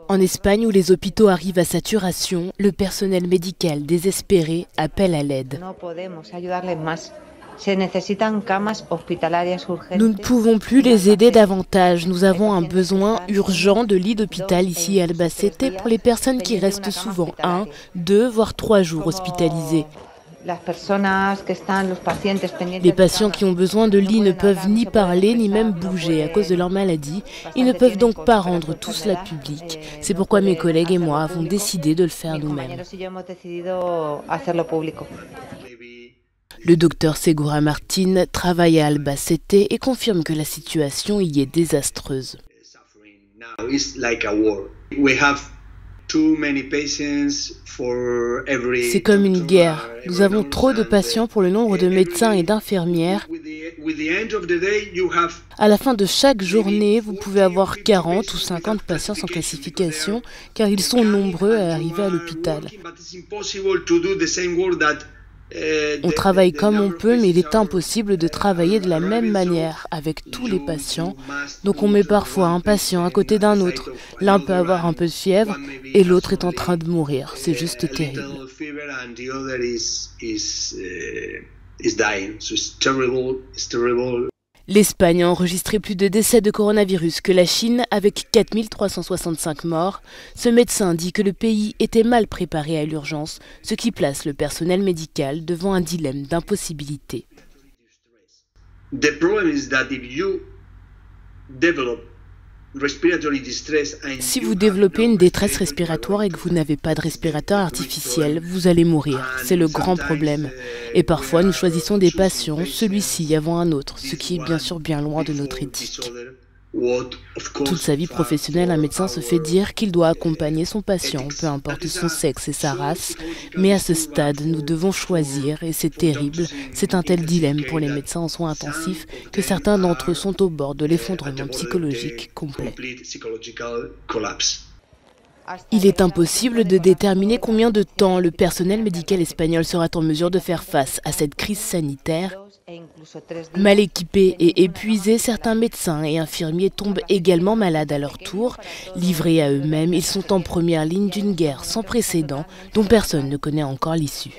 En Espagne, où les hôpitaux arrivent à saturation, le personnel médical désespéré appelle à l'aide. Nous ne pouvons plus les aider davantage. Nous avons un besoin urgent de lits d'hôpital ici à Albacete pour les personnes qui restent souvent 1, 2, voire 3 jours hospitalisées. Les patients qui ont besoin de lits ne peuvent ni parler ni même bouger à cause de leur maladie. Ils ne peuvent donc pas rendre tout cela public. C'est pourquoi mes collègues et moi avons décidé de le faire nous-mêmes. Le docteur Segura Martín travaille à Albacete et confirme que la situation y est désastreuse. C'est comme une guerre. Nous avons trop de patients pour le nombre de médecins et d'infirmières. À la fin de chaque journée, vous pouvez avoir 40 ou 50 patients sans classification, car ils sont nombreux à arriver à l'hôpital. On travaille comme on peut, mais il est impossible de travailler de la même manière avec tous les patients. Donc on met parfois un patient à côté d'un autre. L'un peut avoir un peu de fièvre et l'autre est en train de mourir. C'est juste terrible. L'Espagne a enregistré plus de décès de coronavirus que la Chine, avec 4365 morts. Ce médecin dit que le pays était mal préparé à l'urgence, ce qui place le personnel médical devant un dilemme d'impossibilité. Si vous développez une détresse respiratoire et que vous n'avez pas de respirateur artificiel, vous allez mourir. C'est le grand problème. Et parfois, nous choisissons des patients, celui-ci avant un autre, ce qui est bien sûr bien loin de notre éthique. Toute sa vie professionnelle, un médecin se fait dire qu'il doit accompagner son patient, peu importe son sexe et sa race. Mais à ce stade, nous devons choisir, et c'est terrible. C'est un tel dilemme pour les médecins en soins intensifs que certains d'entre eux sont au bord de l'effondrement psychologique complet. Il est impossible de déterminer combien de temps le personnel médical espagnol sera en mesure de faire face à cette crise sanitaire. Mal équipés et épuisés, certains médecins et infirmiers tombent également malades à leur tour. Livrés à eux-mêmes, ils sont en première ligne d'une guerre sans précédent dont personne ne connaît encore l'issue.